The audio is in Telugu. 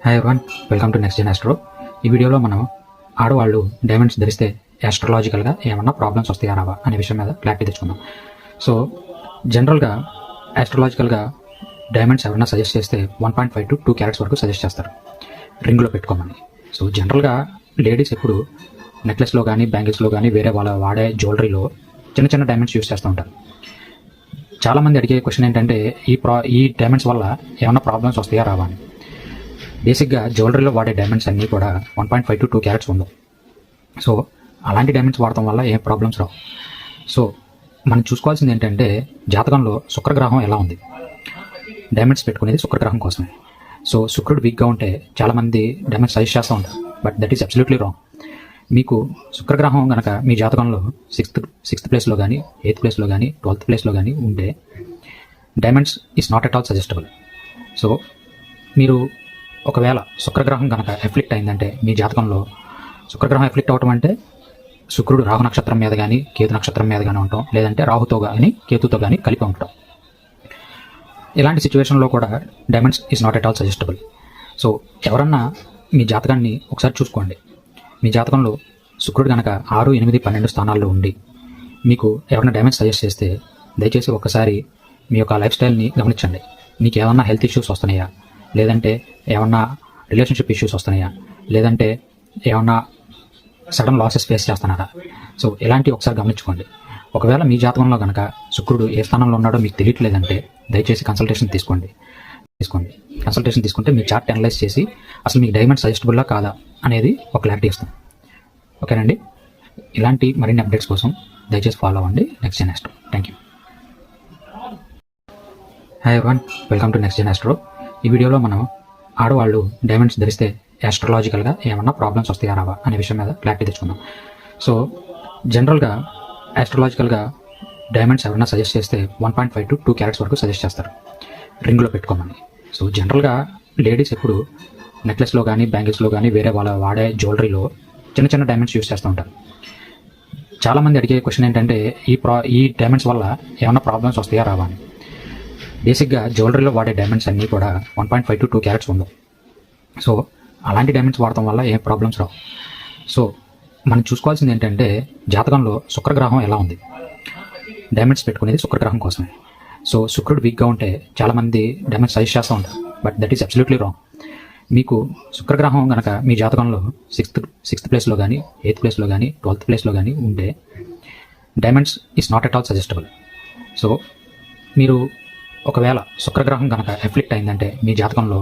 Hi everyone, welcome to Next Gen Astro. ఈ వీడియోలో మనం ఆడవాళ్ళు డైమండ్స్ ధరిస్తే యాస్ట్రాలాజికల్గా ఏమన్నా ప్రాబ్లమ్స్ వస్తాయా రావా అనే విషయం మీద క్లారిటీ తెచ్చుకుందాం. సో జనరల్గా యాస్ట్రాలాజికల్గా డైమండ్స్ ఎవరైనా సజెస్ట్ చేస్తే 1.5 to 2 క్యారెట్స్ వరకు సజెస్ట్ చేస్తారు రింగ్లో పెట్టుకోమని. సో జనరల్గా లేడీస్ ఎప్పుడు నెక్లెస్లో కానీ బ్యాంగిల్స్లో కానీ వేరే వాళ్ళ వాడే జ్యువెలరీలో చిన్న చిన్న డైమండ్స్ యూస్ చేస్తూ ఉంటారు. చాలామంది అడిగే క్వశ్చన్ ఏంటంటే ఈ డైమండ్స్ వల్ల ఏమన్నా ప్రాబ్లమ్స్ వస్తాయా రావా అని. బేసిక్గా జ్యువెలరీలో వాడే డైమండ్స్ అన్నీ కూడా 1.5 to 2 క్యారెట్స్ ఉండవు. సో అలాంటి డైమండ్స్ వాడటం వల్ల ఏం ప్రాబ్లమ్స్ రావు. సో మనం చూసుకోవాల్సింది ఏంటంటే జాతకంలో శుక్రగ్రహం ఎలా ఉంది. డైమండ్స్ పెట్టుకునేది శుక్రగ్రహం కోసమే. సో శుక్రుడు వీక్గా ఉంటే చాలామంది డైమండ్స్ సజెస్ట్ చేస్తూ ఉంటారు, but that is absolutely wrong. మీకు శుక్రగ్రహం కనుక మీ జాతకంలో సిక్స్త్ ప్లేస్లో కానీ 8th ప్లేస్లో కానీ 12th ప్లేస్లో కానీ ఉంటే diamonds is not at all suggestible. So మీరు ఒకవేళ శుక్రగ్రహం కనుక ఎఫ్లిక్ట్ అయిందంటే మీ జాతకంలో శుక్రగ్రహం ఎఫ్లిక్ట్ అవటం అంటే శుక్రుడు రాహు నక్షత్రం మీద కానీ కేతు నక్షత్రం మీద కానీ ఉంటాం, లేదంటే రాహుతో కానీ కేతుతో కానీ కలిపి ఉంటాం. ఇలాంటి సిచ్యువేషన్లో కూడా diamonds is not at all suggestible. So ఎవరన్నా మీ జాతకాన్ని ఒకసారి చూసుకోండి. మీ జాతకంలో శుక్రుడు కనుక 6, 8, 12 స్థానాల్లో ఉండి మీకు ఎవరైనా డైమండ్స్ సజెస్ట్ చేస్తే దయచేసి ఒక్కసారి మీ యొక్క లైఫ్ స్టైల్ని గమనించండి. మీకు ఏమన్నా హెల్త్ ఇష్యూస్ వస్తున్నాయా, లేదంటే ఏమన్నా రిలేషన్షిప్ ఇష్యూస్ వస్తున్నాయా, లేదంటే ఏమన్నా సడన్ లాసెస్ ఫేస్ చేస్తున్నారా. సో ఇలాంటివి ఒకసారి గమనించుకోండి. ఒకవేళ మీ జాతకంలో కనుక శుక్రుడు ఏ స్థానంలో ఉన్నాడో మీకు తెలియట్లేదంటే దయచేసి కన్సల్టేషన్ తీసుకోండి. కన్సల్టేషన్ తీసుకుంటే మీ చార్ట్ అనలైజ్ చేసి అసలు మీకు డైమండ్ సజెస్టబుల్లా కాదా అనేది ఒక క్లారిటీ ఇస్తాం. ఓకేనండి. ఇలాంటి మరిన్ని అప్డేట్స్ కోసం దయచేసి ఫాలో అవ్వండి Next Gen Astro. Thank you. Hi everyone, welcome to Next Gen Astro. ఈ వీడియోలో మనం ఆడవాళ్ళు డైమండ్స్ ధరిస్తే యాస్ట్రాలాజికల్గా ఏమన్నా ప్రాబ్లమ్స్ వస్తాయా రావా అనే విషయం మీద క్లారిటీ తెచ్చుకుందాం. సో జనరల్గా యాస్ట్రాలాజికల్గా డైమండ్స్ ఎవరైనా సజెస్ట్ చేస్తే 1.5 to 2 క్యారెట్స్ వరకు సజెస్ట్ చేస్తారు రింగ్లో పెట్టుకోమని. సో జనరల్గా లేడీస్ ఎప్పుడు నెక్లెస్లో కానీ బ్యాంగిల్స్లో కానీ వేరే వాళ్ళ వాడే జ్యువెలరీలో చిన్న చిన్న డైమండ్స్ యూస్ చేస్తూ ఉంటారు. చాలామంది అడిగే క్వశ్చన్ ఏంటంటే ఈ డైమండ్స్ వల్ల ఏమన్నా ప్రాబ్లమ్స్ వస్తాయా రావా అని. బేసిక్గా జ్యువెలరీలో వాడే డైమండ్స్ అన్నీ కూడా 1.5 to 2 క్యారెట్స్ ఉండవు. సో అలాంటి డైమండ్స్ వాడటం వల్ల ఏం ప్రాబ్లమ్స్ రావు. సో మనం చూసుకోవాల్సింది ఏంటంటే జాతకంలో శుక్రగ్రహం ఎలా ఉంది. డైమండ్స్ పెట్టుకునేది శుక్రగ్రహం కోసమే. సో శుక్రుడు వీక్గా ఉంటే చాలామంది డైమండ్స్ సజెస్ట్ చేస్తూ ఉంటారు, but that is absolutely wrong. మీకు శుక్రగ్రహం కనుక మీ జాతకంలో సిక్స్త్ ప్లేస్లో కానీ 8th ప్లేస్లో కానీ 12th ప్లేస్లో కానీ ఉంటే diamonds is not at all suggestible. So మీరు ఒకవేళ శుక్రగ్రహం కనుక ఎఫ్లిక్ట్ అయిందంటే మీ జాతకంలో